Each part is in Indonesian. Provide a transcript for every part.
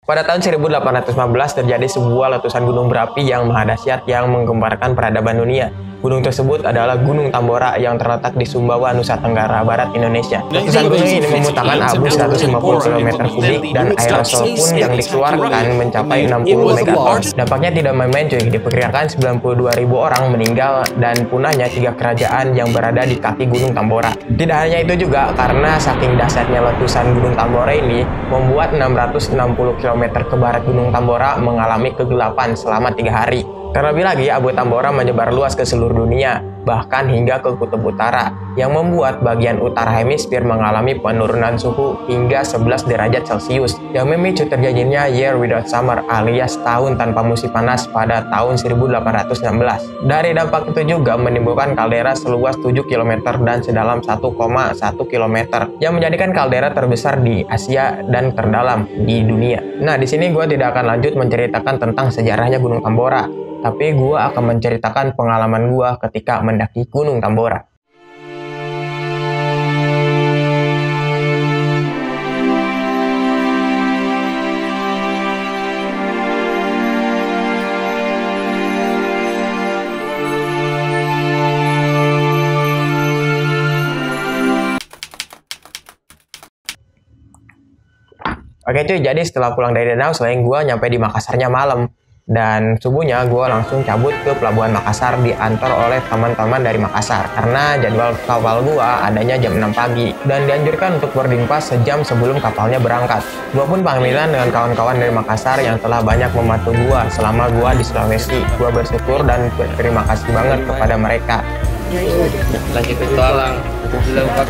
Pada tahun 1815 terjadi sebuah letusan gunung berapi yang maha dahsyat yang menggemparkan peradaban dunia. Gunung tersebut adalah Gunung Tambora yang terletak di Sumbawa, Nusa Tenggara Barat, Indonesia. Letusan gunung ini memuntahkan abu 150 km kubik dan aerosol pun yang dikeluarkan mencapai 60 megaton. Dampaknya tidak main-main cuy, diperkirakan 92.000 orang meninggal dan punahnya 3 kerajaan yang berada di kaki Gunung Tambora. Tidak hanya itu juga, karena saking dahsyatnya letusan Gunung Tambora ini membuat 660 km ke barat Gunung Tambora mengalami kegelapan selama 3 hari. Terlebih lagi, abu Tambora menyebar luas ke seluruh dunia, bahkan hingga ke kutub utara, yang membuat bagian utara hemisfer mengalami penurunan suhu hingga 11 derajat Celcius, yang memicu terjadinya Year Without Summer alias tahun tanpa musim panas pada tahun 1816. Dari dampak itu juga menimbulkan kaldera seluas 7 km dan sedalam 1,1 km, yang menjadikan kaldera terbesar di Asia dan terdalam di dunia. Nah, di sini gue tidak akan lanjut menceritakan tentang sejarahnya Gunung Tambora, tapi gue akan menceritakan pengalaman gue ketika mendaki Gunung Tambora. Oke cuy, jadi setelah pulang dari Danau Selain, gue nyampe di Makassarnya malam. Dan subuhnya gue langsung cabut ke Pelabuhan Makassar diantar oleh teman-teman dari Makassar. Karena jadwal kapal gue adanya jam 6 pagi. Dan dianjurkan untuk boarding pass sejam sebelum kapalnya berangkat. Gue pun pamitan dengan kawan-kawan dari Makassar yang telah banyak membantu gue selama gue di Sulawesi. Gue bersyukur dan berterima kasih banget kepada mereka. Lanjut petualang.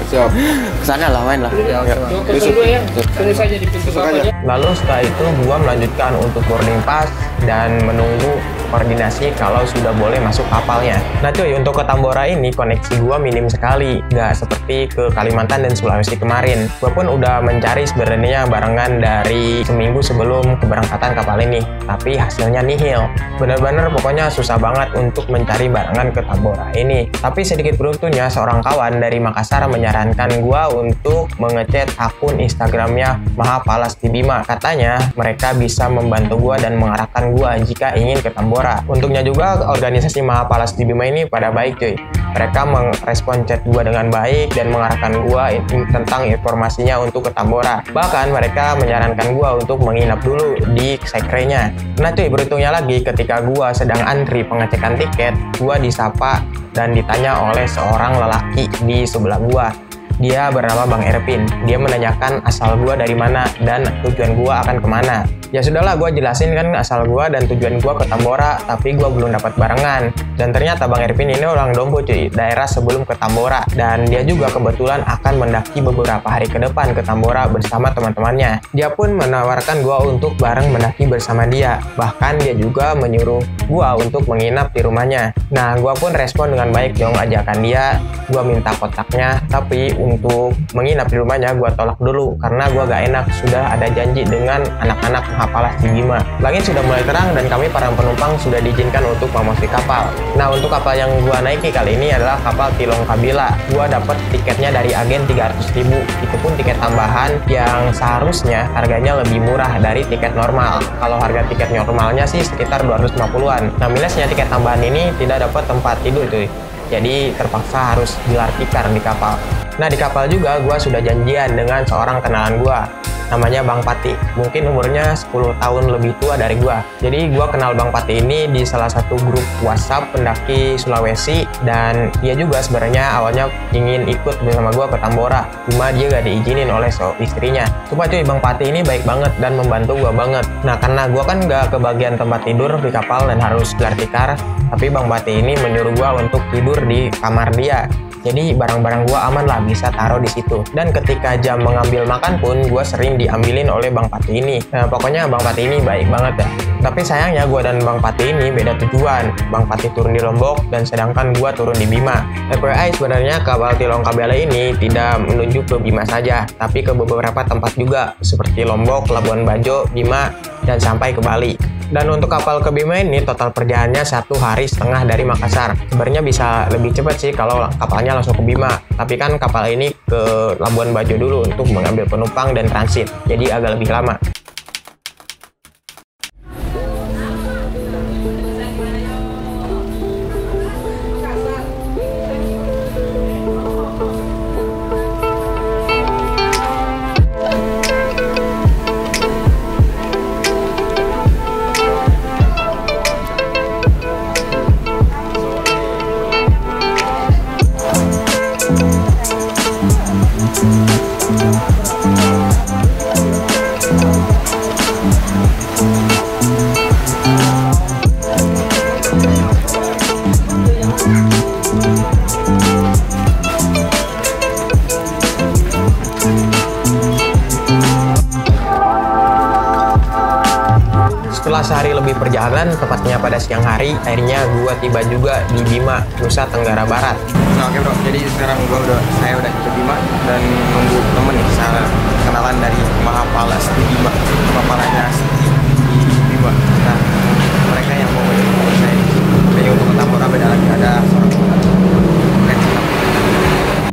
Siap. Kesana lah, main lah. Tunggu saja di pintu kapalnya. Lalu setelah itu gua melanjutkan untuk boarding pass dan menunggu koordinasi kalau sudah boleh masuk kapalnya. Nah cuy, untuk ke Tambora ini koneksi gua minim sekali, nggak seperti ke Kalimantan dan Sulawesi kemarin. Gua pun udah mencari sebenarnya barengan dari seminggu sebelum keberangkatan kapal ini, tapi hasilnya nihil. Bener-bener pokoknya susah banget untuk mencari barengan ke Tambora ini. Tapi sedikit beruntungnya seorang kawan dari Makassar menyarankan gua untuk mengechat akun Instagramnya Mahapalast Bima. Katanya mereka bisa membantu gua dan mengarahkan gua jika ingin ke Tambora. Untungnya juga organisasi Mahapalast Bima ini pada baik cuy. Mereka merespon chat gua dengan baik dan mengarahkan gua tentang informasinya untuk ke Tambora. Bahkan mereka menyarankan gua untuk menginap dulu di sekrenya. Nah cuy, beruntungnya lagi ketika gua sedang antri pengecekan tiket, gua disapa dan ditanya oleh seorang lelaki di sebelah gua. Dia bernama Bang Ervin. Dia menanyakan asal gua dari mana dan tujuan gua akan kemana. Ya sudahlah, gua jelasin kan asal gua dan tujuan gua ke Tambora, tapi gua belum dapat barengan. Dan ternyata Bang Ervin ini orang Dombo cuy, daerah sebelum ke Tambora. Dan dia juga kebetulan akan mendaki beberapa hari ke depan ke Tambora bersama teman-temannya. Dia pun menawarkan gua untuk bareng mendaki bersama dia. Bahkan dia juga menyuruh gua untuk menginap di rumahnya. Nah, gua pun respon dengan baik dong ajakan dia. Gua minta kontaknya, tapi untuk menginap di rumahnya gua tolak dulu karena gua gak enak, sudah ada janji dengan anak-anak Mahapalast Bima. Langit sudah mulai terang dan kami para penumpang sudah diizinkan untuk memasuki kapal. Nah, untuk kapal yang gua naiki kali ini adalah kapal Tilong Kabila. Gua dapat tiketnya dari agen 300.000. Itu pun tiket tambahan yang seharusnya harganya lebih murah dari tiket normal. Kalau harga tiket normalnya sih sekitar 250-an. Nah, minusnya tiket tambahan ini tidak dapat tempat tidur cuy. Jadi terpaksa harus gelar tikar di kapal. Nah, di kapal juga gue sudah janjian dengan seorang kenalan gue. Namanya Bang Pati. Mungkin umurnya 10 tahun lebih tua dari gue. Jadi gue kenal Bang Pati ini di salah satu grup WhatsApp pendaki Sulawesi. Dan dia juga sebenarnya awalnya ingin ikut bersama gue ke Tambora. Cuma dia gak diizinin oleh istrinya. Cuma cuy, Bang Pati ini baik banget dan membantu gue banget. Nah, karena gue kan gak kebagian tempat tidur di kapal dan harus gelar tikar. Tapi Bang Pati ini menyuruh gue untuk tidur di kamar dia. Jadi barang-barang gue aman lah bisa taruh di situ. Dan ketika jam mengambil makan pun gue sering diambilin oleh Bang Pati ini. Nah, pokoknya Bang Pati ini baik banget ya. Tapi sayangnya gue dan Bang Pati ini beda tujuan. Bang Pati turun di Lombok dan sedangkan gue turun di Bima. FYI sebenarnya kapal Tilong Kabila ini tidak menuju ke Bima saja, tapi ke beberapa tempat juga seperti Lombok, Labuan Bajo, Bima, dan sampai ke Bali. Dan untuk kapal ke Bima ini total perjalanannya 1,5 hari dari Makassar. Sebenarnya bisa lebih cepat sih kalau kapalnya langsung ke Bima. Tapi kan kapal ini ke Labuan Bajo dulu untuk mengambil penumpang dan transit. Jadi agak lebih lama. Setelah sehari lebih perjalanan, tepatnya pada siang hari, akhirnya gue tiba juga di Bima, Nusa Tenggara Barat. Nah, oke bro, jadi sekarang saya udah ke Bima dan nunggu temen nih, saya kenalan dari Mahapalas di Bima, Mahapalanya di Bima. Nah, mereka yang mau menjemput saya. Jadi untuk ke Tambora beda lagi, ada seorang teman.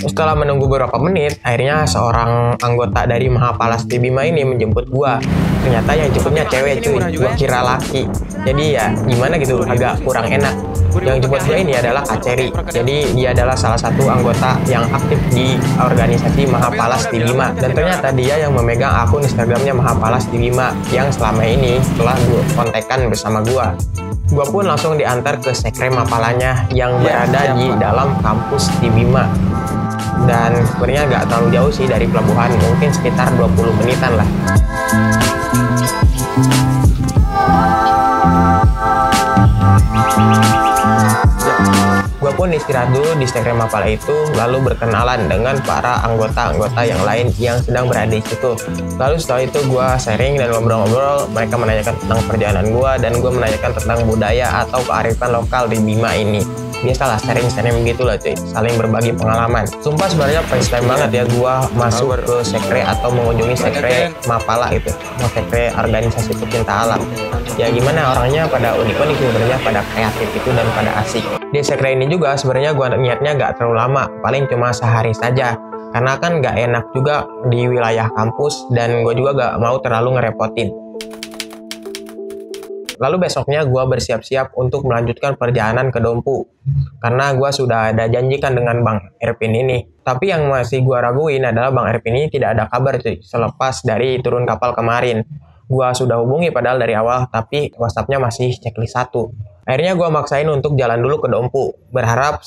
Setelah menunggu beberapa menit, akhirnya seorang anggota dari Mahapalas di Bima ini menjemput gua. Ternyata yang jemputnya cewek cuy, gua kira laki. Jadi ya gimana gitu, agak kurang enak. Yang jemput gua ini adalah Kak Ceri. Jadi dia adalah salah satu anggota yang aktif di organisasi Mahapalas di Bima. Dan ternyata dia yang memegang akun Instagramnya Mahapalas di Bima yang selama ini telah gua kontekan bersama gua. Gua pun langsung diantar ke sekre Mapalanya yang berada di dalam kampus di Bima. Dan sebenarnya nggak terlalu jauh sih dari pelabuhan, mungkin sekitar 20 menitan lah. Gue pun istirahat dulu di sekre Mapala itu, lalu berkenalan dengan para anggota-anggota yang lain yang sedang berada di situ. Lalu setelah itu gue sharing dan ngobrol-ngobrol, mereka menanyakan tentang perjalanan gue dan gue menanyakan tentang budaya atau kearifan lokal di Bima ini. Biasalah sharing-sharing begitulah cuy, saling berbagi pengalaman. Sumpah sebenarnya first time banget ya gua masuk ke sekre atau mengunjungi sekre Mapala gitu, sekre organisasi pecinta alam. Ya gimana, orangnya pada unik-unik sebenarnya, pada kreatif itu dan pada asik. Di sekre ini juga sebenarnya gua niatnya nggak terlalu lama, paling cuma sehari saja. Karena kan nggak enak juga di wilayah kampus dan gue juga nggak mau terlalu ngerepotin. Lalu besoknya gue bersiap-siap untuk melanjutkan perjalanan ke Dompu. Karena gue sudah ada janjikan dengan Bang Erpin ini. Tapi yang masih gue raguin adalah Bang Erpin ini tidak ada kabar cuy, selepas dari turun kapal kemarin. Gue sudah hubungi padahal dari awal, tapi WhatsApp-nya masih checklist 1. Akhirnya gue maksain untuk jalan dulu ke Dompu. Berharap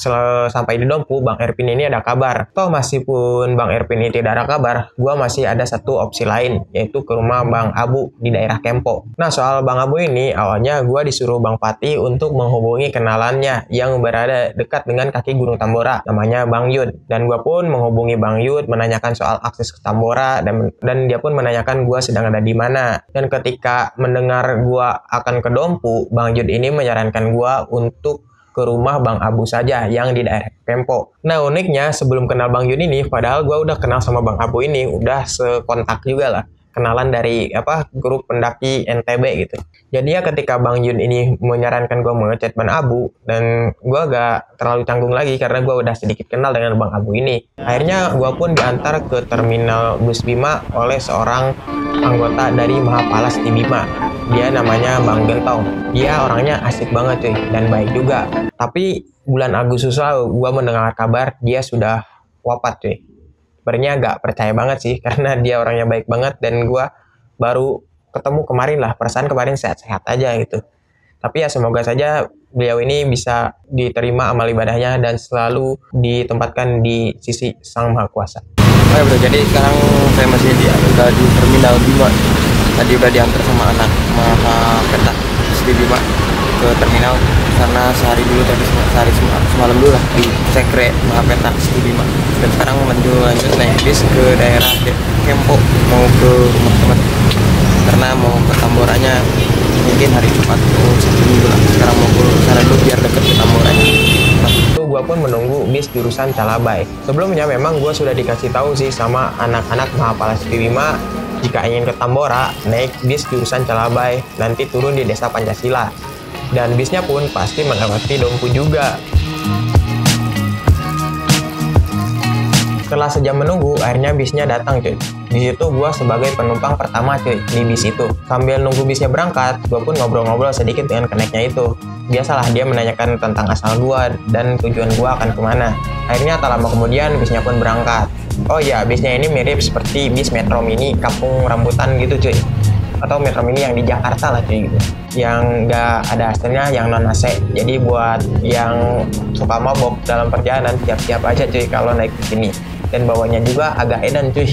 sampai di Dompu, Bang Erpin ini ada kabar. Toh meskipun Bang Erpin ini tidak ada kabar, gue masih ada satu opsi lain, yaitu ke rumah Bang Abu di daerah Kempo. Nah soal Bang Abu ini, awalnya gue disuruh Bang Pati untuk menghubungi kenalannya yang berada dekat dengan kaki Gunung Tambora, namanya Bang Yud. Dan gue pun menghubungi Bang Yud, menanyakan soal akses ke Tambora, dan dia pun menanyakan gue sedang ada di mana. Dan ketika mendengar gue akan ke Dompu, Bang Yud ini menyarankan gua untuk ke rumah Bang Abu saja yang di daerah Kempo. Nah uniknya sebelum kenal Bang Yun ini, padahal gua udah kenal sama Bang Abu ini, udah sekontak juga lah, kenalan dari grup pendaki NTB gitu. Jadi ya ketika Bang Yun ini menyarankan gua ngechat Bang Abu, dan gua gak terlalu canggung lagi karena gua udah sedikit kenal dengan Bang Abu ini. Akhirnya gua pun diantar ke terminal bus Bima oleh seorang anggota dari Mahapalas di Bima. Dia namanya Bang Gentong. Dia orangnya asik banget cuy, dan baik juga. Tapi bulan Agustus lalu gue mendengar kabar dia sudah wafat cuy. Sebenarnya gak percaya banget sih, karena dia orangnya baik banget dan gue baru ketemu kemarin lah. Perasaan kemarin sehat-sehat aja gitu. Tapi ya semoga saja beliau ini bisa diterima amal ibadahnya dan selalu ditempatkan di sisi Sang Maha Kuasa. Oke bro, jadi sekarang saya masih di terminal Bima. Tadi udah diantar sama anak Mahapeta di Bima ke terminal karena sehari dulu tadi semalam dulu lah di sekre Mahapeta di Bima. Dan sekarang lanjut naik bis ke daerah Kempo mau ke rumah teman karena mau ke Tamboranya mungkin hari Jumat atau Sabtu Minggu lah. Sekarang mau ke sana dulu biar deket ke Tamboranya. Itu gue pun menunggu bis jurusan Calabai. Sebelumnya memang gue sudah dikasih tahu sih sama anak-anak Mahapalas di Bima, jika ingin ke Tambora, naik bis jurusan Calabai, nanti turun di Desa Pancasila. Dan bisnya pun pasti melewati Dompu juga. Setelah sejam menunggu, akhirnya bisnya datang cuy. Di situ gue sebagai penumpang pertama cuy di bis itu. Sambil nunggu bisnya berangkat, gue pun ngobrol-ngobrol sedikit dengan keneknya itu. Biasalah dia menanyakan tentang asal gue dan tujuan gue akan kemana. Akhirnya tak lama kemudian bisnya pun berangkat. Oh iya, bisnya ini mirip seperti bis Metro Mini Kampung Rambutan gitu cuy. Atau Metro Mini yang di Jakarta lah cuy gitu. Yang nggak ada AC-nya, yang non AC. Jadi buat yang suka mabok dalam perjalanan, siap-siap aja cuy kalau naik ke sini. Dan bawahnya juga agak edan cuy.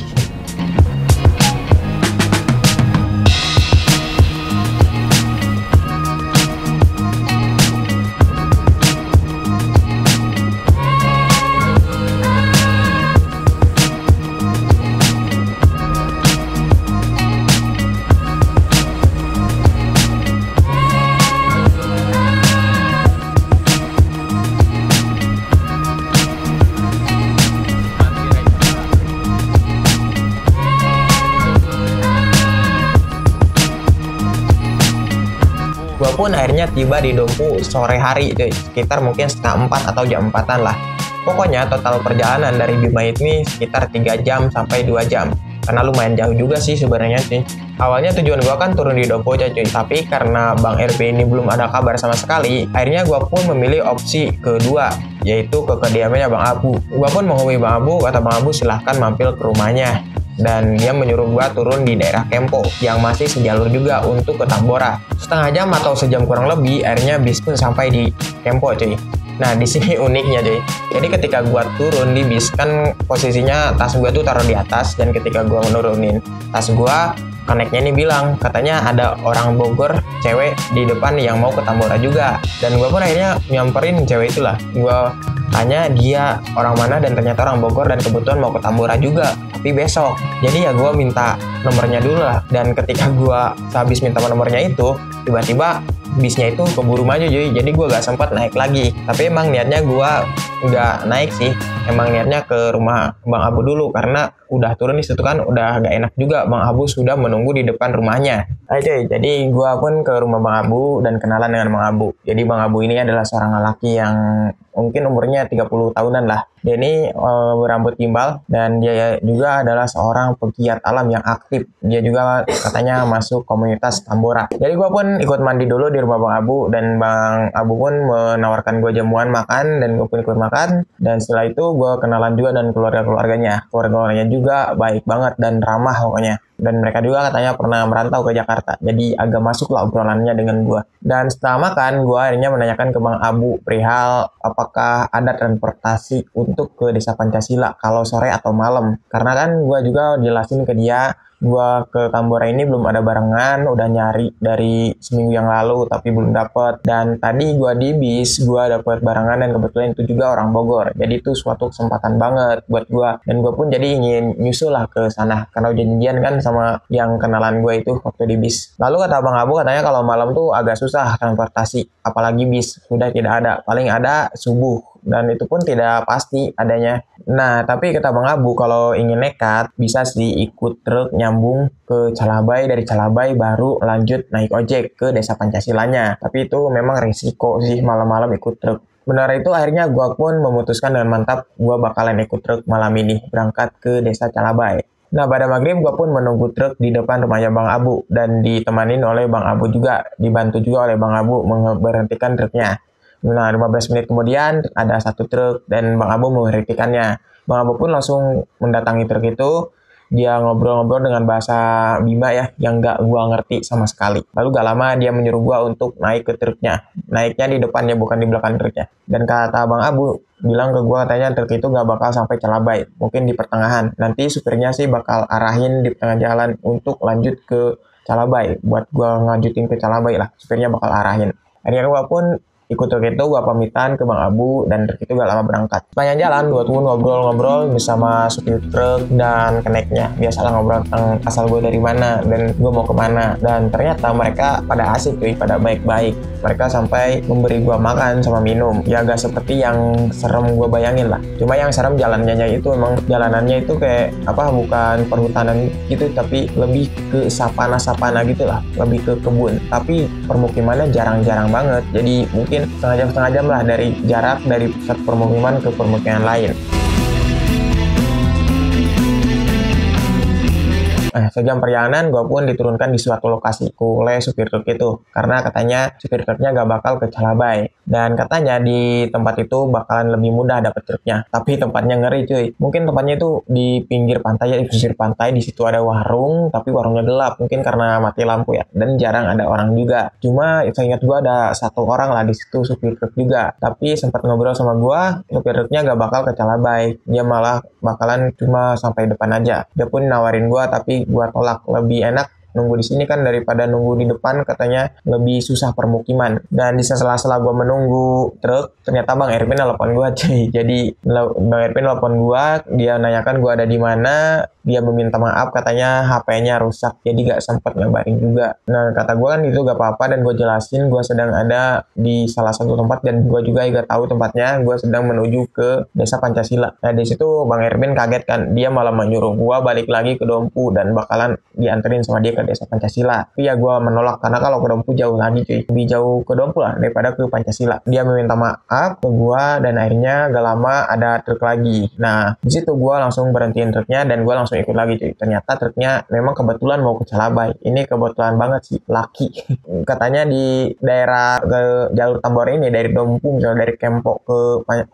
Gua pun akhirnya tiba di Dompu sore hari cuy, sekitar mungkin setengah 4 atau jam 4-an lah. Pokoknya total perjalanan dari Bima ini sekitar 3 jam sampai 2 jam. Karena lumayan jauh juga sih sebenarnya cuy. Awalnya tujuan gua kan turun di Dompu aja cuy, tapi karena Bang RP ini belum ada kabar sama sekali, akhirnya gua pun memilih opsi kedua, yaitu ke kediamannya Bang Abu. Gua pun menghubungi Bang Abu, kata Bang Abu silahkan mampir ke rumahnya. Dan dia menyuruh gua turun di daerah Kempo yang masih sejalur juga untuk ke Tambora. Setengah jam atau sejam kurang lebih, akhirnya bis pun sampai di Kempo cuy. Nah, di sini uniknya cuy. Jadi ketika gua turun di bis kan posisinya tas gua tuh taruh di atas, dan ketika gua menurunin tas gua, koneknya ini bilang katanya ada orang Bogor cewek di depan yang mau ke Tambora juga. Dan gua pun akhirnya nyamperin cewek itulah. Gua tanya dia orang mana, dan ternyata orang Bogor dan kebetulan mau ke Tambora juga, tapi besok. Jadi ya gue minta nomornya dulu lah. Dan ketika gue habis minta nomornya itu, tiba-tiba bisnya itu keburu maju jadi gue gak sempat naik lagi. Tapi emang niatnya gue nggak naik sih, emang niatnya ke rumah Bang Abu dulu, karena udah turun di situ kan udah gak enak juga, Bang Abu sudah menunggu di depan rumahnya. Jadi gue pun ke rumah Bang Abu dan kenalan dengan Bang Abu. Jadi Bang Abu ini adalah seorang lelaki yang mungkin umurnya 30 tahunan lah. Dia ini berambut gimbal, dan dia juga adalah seorang pegiat alam yang aktif. Dia juga katanya masuk komunitas Tambora. Jadi gue pun ikut mandi dulu di rumah Bang Abu, dan Bang Abu pun menawarkan gue jamuan makan, dan gue pun ikut makan. Dan setelah itu gue kenalan juga dengan keluarga-keluarganya. Keluarga-keluarganya juga baik banget dan ramah pokoknya. Dan mereka juga katanya pernah merantau ke Jakarta, jadi agak masuk lah obrolannya dengan gue. Dan setelah makan, gue akhirnya menanyakan ke Bang Abu perihal apakah ada transportasi untuk ke Desa Pancasila kalau sore atau malam. Karena kan gue juga jelasin ke dia, gue ke Tambora ini belum ada barengan, udah nyari dari seminggu yang lalu tapi belum dapet. Dan tadi gue di bis, gue dapet barengan, dan kebetulan itu juga orang Bogor. Jadi itu suatu kesempatan banget buat gue. Dan gue pun jadi ingin nyusul lah ke sana, karena janjian kan sama yang kenalan gue itu waktu di bis. Lalu kata Bang Abu katanya kalau malam tuh agak susah transportasi, apalagi bis sudah tidak ada, paling ada subuh. Dan itu pun tidak pasti adanya. Nah, tapi kata Bang Abu kalau ingin nekat bisa sih ikut truk nyambung ke Calabai, dari Calabai baru lanjut naik ojek ke Desa Pancasilanya. Tapi itu memang risiko sih malam-malam ikut truk. Benar itu akhirnya gue pun memutuskan dengan mantap gue bakalan ikut truk malam ini berangkat ke Desa Calabai. Nah, pada maghrib gue pun menunggu truk di depan rumahnya Bang Abu, dan ditemanin oleh Bang Abu juga, dibantu juga oleh Bang Abu memberhentikan truknya. Nah, 15 menit kemudian ada satu truk dan Bang Abu memberhentikannya. Bang Abu pun langsung mendatangi truk itu. Dia ngobrol-ngobrol dengan bahasa Bima ya, yang gak gua ngerti sama sekali. Lalu gak lama dia menyuruh gua untuk naik ke truknya. Naiknya di depannya, bukan di belakang truknya. Dan kata Bang Abu, bilang ke gua katanya truk itu gak bakal sampai Calabai, mungkin di pertengahan. Nanti supirnya sih bakal arahin di tengah jalan untuk lanjut ke Calabai. Buat gua ngajutin ke Calabai lah, supirnya bakal arahin. Akhirnya gua pun ikut truk itu, gue pamitan ke Bang Abu, dan truk itu gak lama berangkat. Sepanjang jalan, gue tuh ngobrol-ngobrol bersama supir truk dan keneknya. Biasalah ngobrol tentang asal gue dari mana, dan gue mau kemana. Dan ternyata mereka pada asik tuh, pada baik-baik. Mereka sampai memberi gue makan sama minum. Ya agak seperti yang serem gue bayangin lah. Cuma yang serem jalannya itu emang jalanannya itu kayak apa, bukan perhutanan gitu, tapi lebih ke sapana-sapana gitu lah. Lebih ke kebun. Tapi permukimannya jarang-jarang banget. Jadi mungkin setengah jam lah dari jarak dari pusat permukiman ke permukiman lain. Sejam perjalanan gue pun diturunkan di suatu lokasi oleh supir truk itu, karena katanya supir truknya gak bakal ke Calabai, dan katanya di tempat itu bakalan lebih mudah dapet truknya. Tapi tempatnya ngeri cuy, mungkin tempatnya itu di pinggir pantai ya, di pesisir pantai. Di situ ada warung, tapi warungnya gelap, mungkin karena mati lampu ya, dan jarang ada orang juga. Cuma saya ingat gue ada satu orang lah di situ, supir truk juga, tapi sempat ngobrol sama gue, supir truknya gak bakal ke Calabai, dia malah bakalan cuma sampai depan aja. Dia pun nawarin gue, tapi gue tolak. Lebih enak nunggu di sini kan daripada nunggu di depan, katanya lebih susah permukiman. Dan di sela-sela gue menunggu truk, ternyata Bang Ervin nelpon gue cuy. Jadi Bang Ervin nelpon gue, dia nanyakan gue ada di mana. Dia meminta maaf, katanya HP-nya rusak, jadi gak sempat ngabarin juga. Nah, kata gue kan itu gak apa-apa, dan gue jelasin gue sedang ada di salah satu tempat, dan gue juga gak tahu tempatnya. Gue sedang menuju ke Desa Pancasila. Nah, di situ Bang Ervin kaget kan, dia malah menyuruh gue balik lagi ke Dompu dan bakalan dianterin sama dia ke Desa Pancasila. Tapi ya gue menolak karena kalau ke Dompu jauh lagi cuy, lebih jauh ke Dompu lah daripada ke Pancasila. Dia meminta maaf ke gue dan akhirnya gak lama ada truk lagi. Nah di situ gue langsung berhentiin truknya dan gue langsung ikut lagi cuy. Ternyata truknya memang kebetulan mau ke Calabai. Ini kebetulan banget sih, laki. Katanya di daerah ke jalur Tambora ini dari Dompu misalnya dari Kempo ke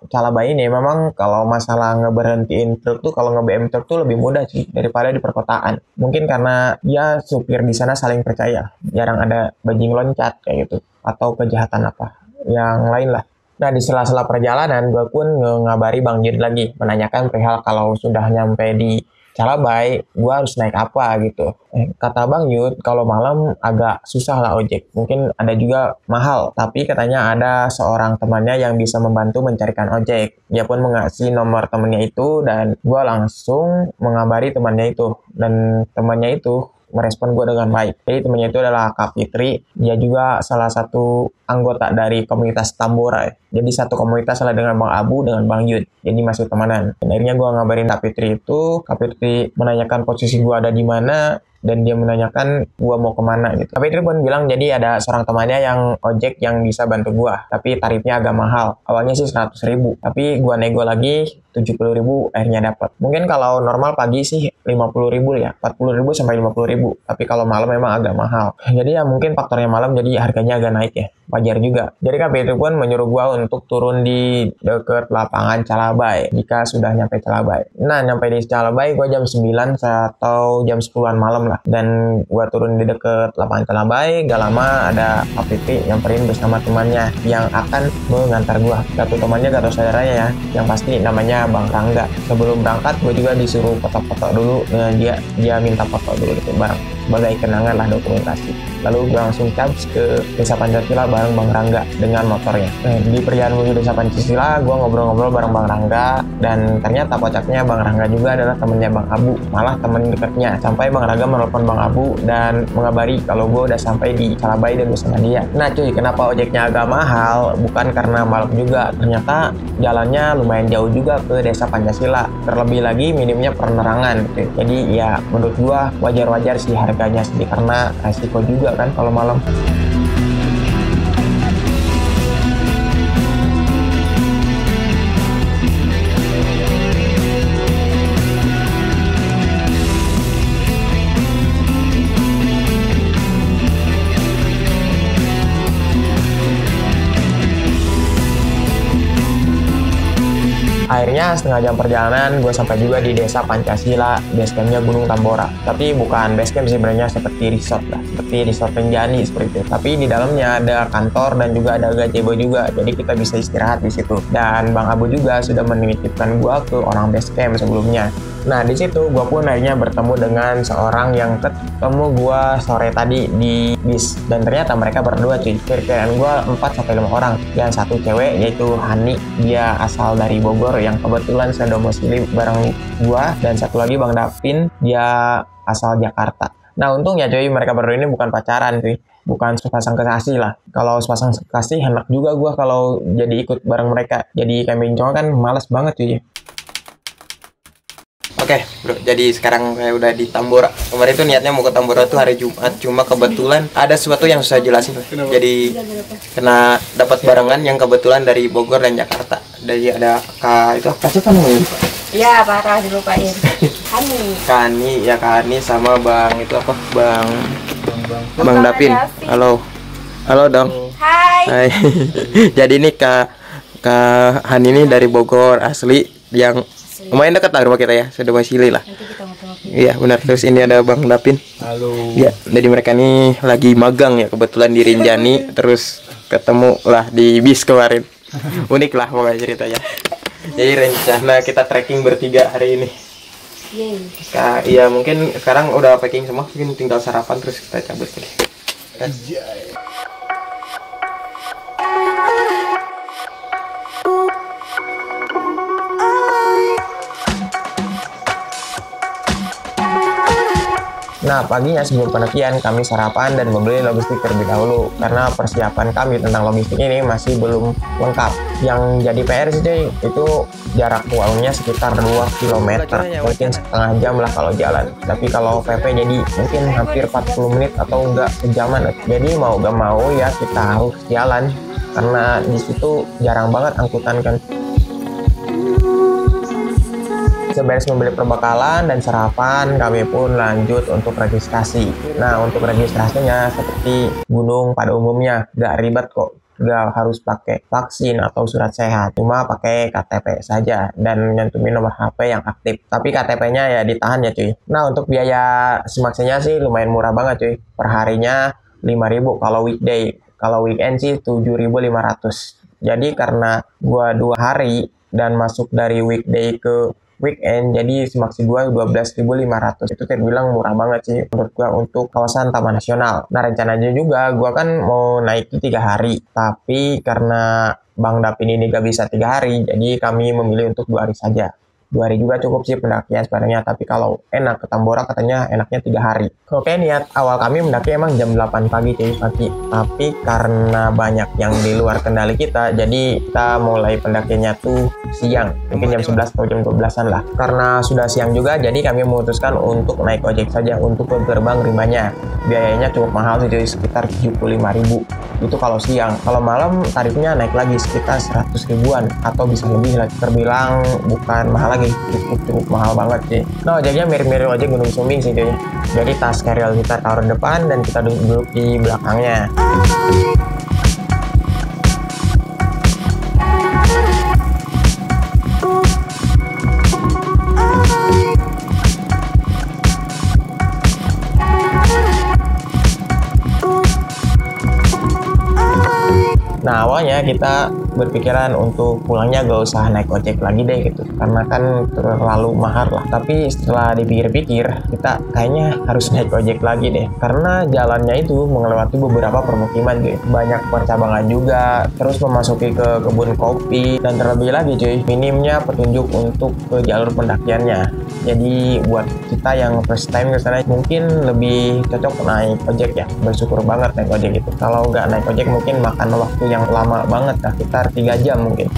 Calabai ini memang kalau masalah ngeberhentiin truk tuh, kalau nge-BM truk tuh lebih mudah sih daripada di perkotaan. Mungkin karena ya supir di sana saling percaya, jarang ada bajing loncat kayak gitu atau kejahatan apa yang lain lah. Nah di sela-sela perjalanan gue pun ngabari Bang Jid lagi menanyakan perihal kalau sudah nyampe di Calabai gue harus naik apa gitu. Kata Bang Yud kalau malam agak susah lah ojek, mungkin ada juga mahal, tapi katanya ada seorang temannya yang bisa membantu mencarikan ojek. Dia pun mengasih nomor temannya itu dan gue langsung mengabari temannya itu, dan temannya itu merespon gue dengan baik. Jadi temannya itu adalah Kak Fitri, dia juga salah satu anggota dari komunitas Tambora. Jadi satu komunitas lah dengan Bang Abu, dengan Bang Yud. Jadi masih temanan. Dan akhirnya gue ngabarin Kak Fitri itu, Kak Fitri menanyakan posisi gue ada di mana, dan dia menanyakan gua mau kemana gitu. Tapi Fitri pun bilang jadi ada seorang temannya yang ojek yang bisa bantu gua, tapi tarifnya agak mahal. Awalnya sih 100.000, tapi gua nego lagi 70.000 akhirnya dapat. Mungkin kalau normal pagi sih 50.000 ya, 40.000 sampai 50.000. Tapi kalau malam memang agak mahal. Jadi ya mungkin faktornya malam jadi harganya agak naik ya. Wajar juga. Jadi Kak Fitri pun menyuruh gua untuk turun di deket lapangan Calabai jika sudah nyampe Calabai. Nah nyampe di Calabai gua jam 9 atau jam 10-an malam lah. Dan gua turun di deket lapangan Calabai, gak lama ada Kak Fitri nyamperin bersama temannya yang akan mengantar gua. Satu temannya gak tahu saudaranya ya, yang pasti namanya Bang Rangga. Sebelum berangkat gua juga disuruh foto-foto dulu dengan dia minta foto dulu gitu bareng sebagai kenangan lah, dokumentasi. Lalu gue langsung cabs ke Desa Pancasila bareng Bang Rangga dengan motornya. Di perjalanan menuju Desa Pancasila, gue ngobrol-ngobrol bareng Bang Rangga, dan ternyata kocaknya Bang Rangga juga adalah temennya Bang Abu, malah temen dekatnya. Sampai Bang Rangga menelpon Bang Abu dan mengabari kalau gue udah sampai di Calabai dan bersama dia. Nah cuy, kenapa ojeknya agak mahal? Bukan karena malam juga, ternyata jalannya lumayan jauh juga ke Desa Pancasila. Terlebih lagi minimnya penerangan gitu. Jadi ya menurut gue wajar-wajar sih harganya sedih, karena resiko juga kan kalau malam. Akhirnya setengah jam perjalanan gue sampai juga di Desa Pancasila, basecampnya Gunung Tambora. Tapi bukan basecamp sebenarnya, seperti resort lah, seperti resort Rinjani seperti itu. Tapi di dalamnya ada kantor dan juga ada gazebo juga, jadi kita bisa istirahat di situ. Dan Bang Abu juga sudah menitipkan gue ke orang basecamp sebelumnya. Nah di situ gue pun akhirnya bertemu dengan seorang yang ketemu gue sore tadi di bis, dan ternyata mereka berdua cuy. Kira-kiraan gue 4-5 orang. Yang satu cewek yaitu Hani, dia asal dari Bogor yang kebetulan sedomisili bareng gue, dan satu lagi Bang Davin, dia asal Jakarta. Nah untungnya cuy, mereka berdua ini bukan pacaran cuy, bukan sepasang kekasih lah. Kalau sepasang kekasih enak juga gue kalau jadi ikut bareng mereka. Jadi kambing cowok kan males banget cuy. Oke bro, jadi sekarang saya udah di Tambora. Kemarin itu niatnya mau ke Tambora tuh hari Jumat, cuma kebetulan ada sesuatu yang susah jelasin. Jadi kena dapat barengan yang kebetulan dari Bogor dan Jakarta. Dari ada Kak itu apa sih kamu? Ya parah dilupain. Kani ya Kani sama Bang itu apa? Bang Dapin. Halo dong. Hai. Jadi ini Kak Hani ini dari Bogor asli, yang lumayan dekat lah rumah kita ya, sedomisili lah. Iya benar. Terus ini ada Bang Dapin. Halo. Ya, jadi mereka nih lagi magang ya, kebetulan di Rinjani, terus ketemu lah di bis kemarin. Unik lah pokoknya ceritanya. Jadi rencana kita trekking bertiga hari ini. Iya mungkin sekarang udah packing semua, mungkin tinggal sarapan terus kita cabut deh. Nah, paginya sebelum pendakian kami sarapan dan membeli logistik terlebih dahulu karena persiapan kami tentang logistik ini masih belum lengkap. Yang jadi PR sih cuy, itu jarak walnya sekitar 2 km, mungkin setengah jam lah kalau jalan. Tapi kalau PP jadi mungkin hampir 40 menit atau enggak sejaman. Jadi mau gak mau ya kita harus jalan karena di situ jarang banget angkutan kan. Seberes membeli perbekalan dan sarapan, kami pun lanjut untuk registrasi. Nah, untuk registrasinya seperti gunung pada umumnya, gak ribet kok. Gak harus pakai vaksin atau surat sehat, cuma pakai KTP saja dan nyantumin nomor HP yang aktif. Tapi KTP-nya ya ditahan ya cuy. Nah, untuk biaya semaksinya sih lumayan murah banget cuy. Perharinya 5.000 kalau weekday, kalau weekend sih 7.500. Jadi karena gua 2 hari dan masuk dari weekday ke weekend, jadi semaksi gua 12.500. Itu terbilang murah banget sih menurut gua untuk kawasan Taman Nasional. Nah, rencananya juga gua kan mau naik 3 hari, tapi karena Bang Dapin ini gak bisa 3 hari, jadi kami memilih untuk 2 hari saja. 2 hari juga cukup sih pendakian sebenarnya, tapi kalau enak ke Tambora katanya enaknya 3 hari. Oke, niat awal kami mendaki emang jam 8 pagi cuy, pagi. Tapi karena banyak yang di luar kendali kita, jadi kita mulai pendakiannya tuh siang, mungkin jam 11 atau jam 12-an lah. Karena sudah siang juga, jadi kami memutuskan untuk naik ojek saja untuk ke gerbang Rimbanya. Biayanya cukup mahal sih cuy, sekitar 75.000. Itu kalau siang. Kalau malam tarifnya naik lagi sekitar 100 ribuan atau bisa lebih lagi. Terbilang bukan mahal lagi, cukup mahal banget sih. Nah, ojeknya mirip-mirip ojek Gunung Sumbing sih cuy. Jadi tas carrier kita taruh depan dan kita duduk di belakangnya. Nah, awalnya kita berpikiran untuk pulangnya gak usah naik ojek lagi deh gitu, karena kan terlalu mahal lah. Tapi setelah dipikir-pikir, kita kayaknya harus naik ojek lagi deh, karena jalannya itu melewati beberapa permukiman cuy, banyak percabangan juga, terus memasuki ke kebun kopi, dan terlebih lagi cuy, minimnya petunjuk untuk ke jalur pendakiannya. Jadi buat kita yang first time ke sana mungkin lebih cocok naik ojek ya. Bersyukur banget naik ojek itu. Kalau nggak naik ojek mungkin makan waktu yang lama banget, sekitar 3 jam mungkin.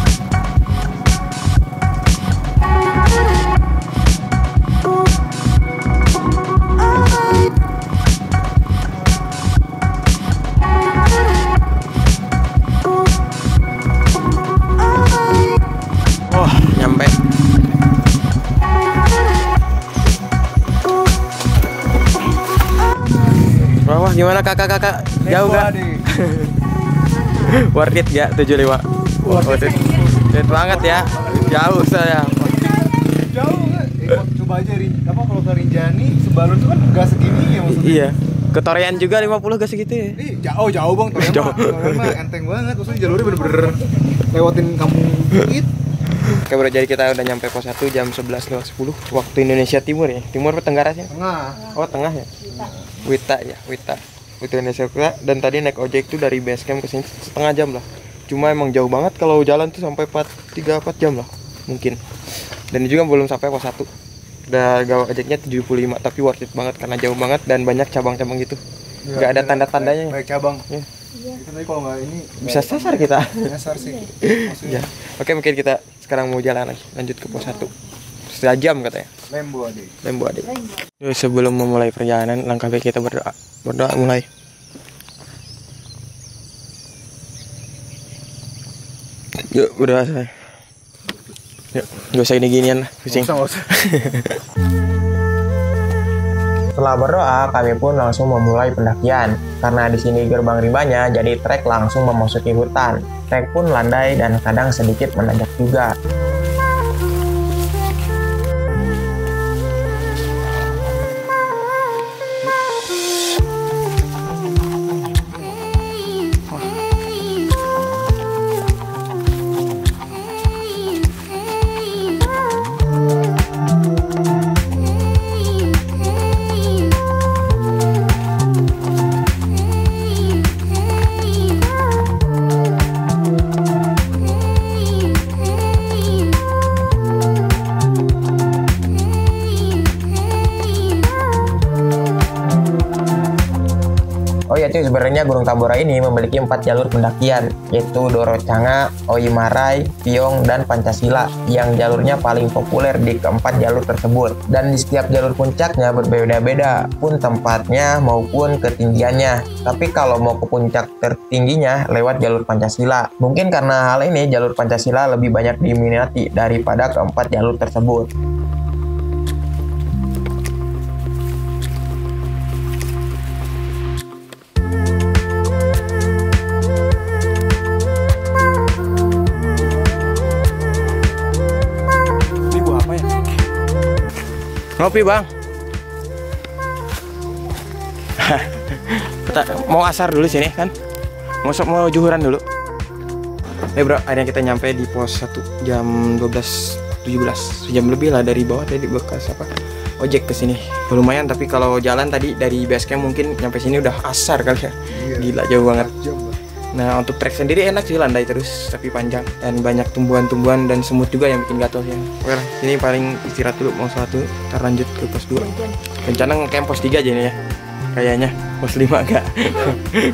Wah, nyampe. Wah, gimana kakak? Jauh gak? Worth it ya 75? Worth it banget ya. Jauh saya. Jauh nggak? Coba aja kalau ke Rinjani Sebalun tuh kan gak segini ya maksudnya. Iya. Ke Torian juga 50 gak segitu ya? Jauh bang, Torian mah enteng banget. Maksudnya jalurnya bener-bener lewatin kampung dikit. Oke bro, jadi kita udah nyampe pos 1 jam 11.10 waktu Indonesia Timur ya. Timur apa Tenggara sih? Tengah. Oh, tengah ya? Wita ya, Wita Indonesia. Dan tadi naik ojek tuh dari base camp ke sini setengah jam lah. Cuma emang jauh banget, kalau jalan tuh sampai 3-4 jam lah mungkin. Dan juga belum sampai pos 1. Udah gawa ojeknya 75, tapi worth it banget karena jauh banget dan banyak cabang-cabang gitu. Nggak ada tanda-tandanya. Baik cabang. Ya. Tapi kalau nggak ini Bisa sasar kita. nyasar sih. Ya. Oke, mungkin kita sekarang mau jalan lagi, lanjut ke pos 1. Setengah jam katanya. Lembu adik. Yuk, sebelum memulai perjalanan, langkah baik kita berdoa mulai. Yuk, berdoa saya. Yuk, gak usah gini-ginian lah, pusing. Setelah berdoa, kami pun langsung memulai pendakian. Karena di sini gerbang Rimbanya, jadi trek langsung memasuki hutan. Trek pun landai dan kadang sedikit menanjak juga. cuy, sebenarnya Gunung Tambora ini memiliki 4 jalur pendakian, yaitu Dorocanga, Oimarai, Piong, dan Pancasila, yang jalurnya paling populer di keempat jalur tersebut. Dan di setiap jalur puncaknya berbeda-beda pun tempatnya maupun ketinggiannya. Tapi kalau mau ke puncak tertingginya lewat jalur Pancasila. Mungkin karena hal ini jalur Pancasila lebih banyak diminati daripada keempat jalur tersebut. Ngopi bang. Mau asar dulu sini kan? Mau juhuran dulu. Bro, akhirnya kita nyampe di pos 1 jam 12.17. Sejam lebih lah dari bawah tadi bekas ojek ke sini. Lumayan, tapi kalau jalan tadi dari base camp mungkin nyampe sini udah asar kali ya. Gila jauh banget. Nah, untuk trek sendiri enak sih, landai terus tapi panjang dan banyak tumbuhan-tumbuhan dan semut juga yang bikin gatel ya. Oke lah, ini paling istirahat dulu, mau sholat dulu, ntar lanjut ke pos 2. Rencana ngecamp pos 3 aja nih ya. Kayaknya pos 5 agak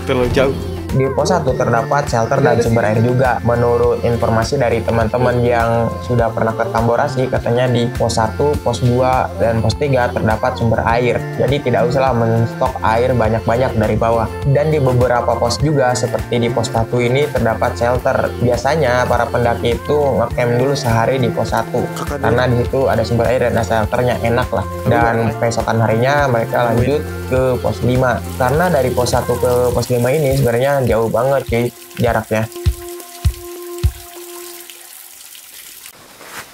terlalu jauh. Di pos 1 terdapat shelter dan sumber air juga. Menurut informasi dari teman-teman yang sudah pernah ke Tambora sih, katanya di pos 1, pos 2, dan pos 3 terdapat sumber air. Jadi tidak usahlah menstok air banyak-banyak dari bawah. Dan di beberapa pos juga, seperti di pos 1 ini terdapat shelter. Biasanya para pendaki itu ngecamp dulu sehari di pos 1. Karena di situ ada sumber air dan shelternya enak lah. Dan keesokan harinya mereka lanjut ke pos 5. Karena dari pos 1 ke pos 5 ini sebenarnya jauh banget sih jaraknya.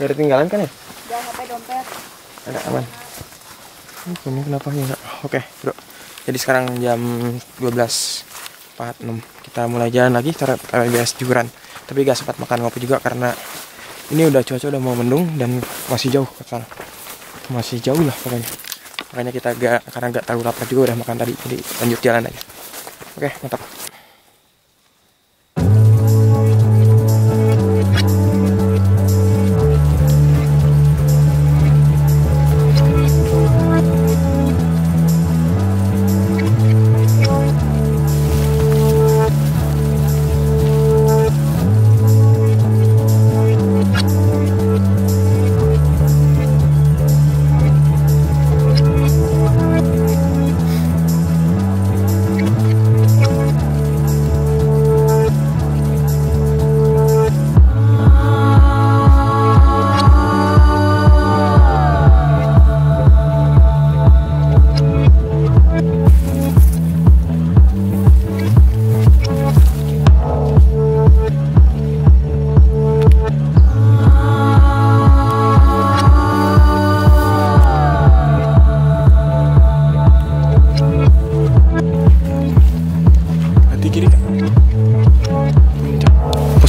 Gak ada tinggalan kan ya? Jangan sampai dompet. Ada aman. Ini kenapa enggak? Oke bro. Jadi sekarang jam 12.46. Kita mulai jalan lagi cara biasa juhuran. Tapi gak sempat makan ngopi juga karena ini udah cuaca udah mau mendung dan masih jauh ke sana. Masih jauh lah pokoknya. Makanya kita karena gak terlalu lapar juga udah makan tadi. Jadi lanjut jalan aja. Oke, mantap.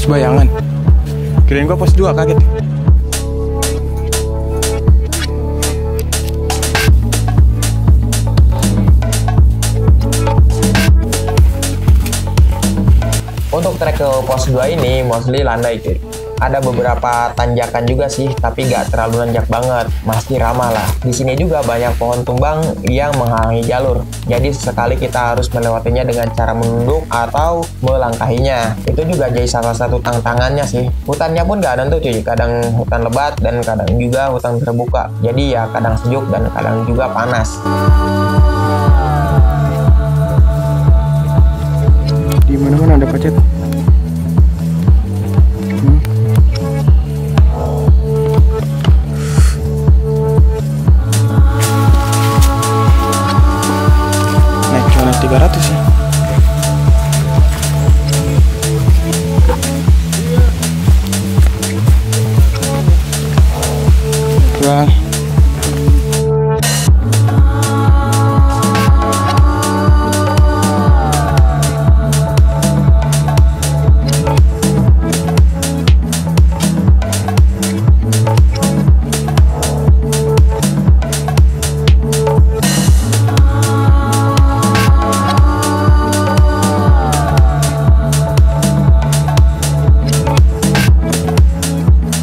Bayangan. Kirain gua pos 2 kaget. Untuk trek ke pos 2 ini mostly landai cuy. Ada beberapa tanjakan juga sih, tapi gak terlalu nanjak banget, masih ramah lah. Di sini juga banyak pohon tumbang yang menghalangi jalur. Jadi sesekali kita harus melewatinya dengan cara menunduk atau melangkahinya. Itu juga jadi salah satu tantangannya sih. Hutannya pun gak nentu cuy, kadang hutan lebat dan kadang juga hutan terbuka. Jadi ya kadang sejuk dan kadang juga panas. Di mana-mana ada pacet.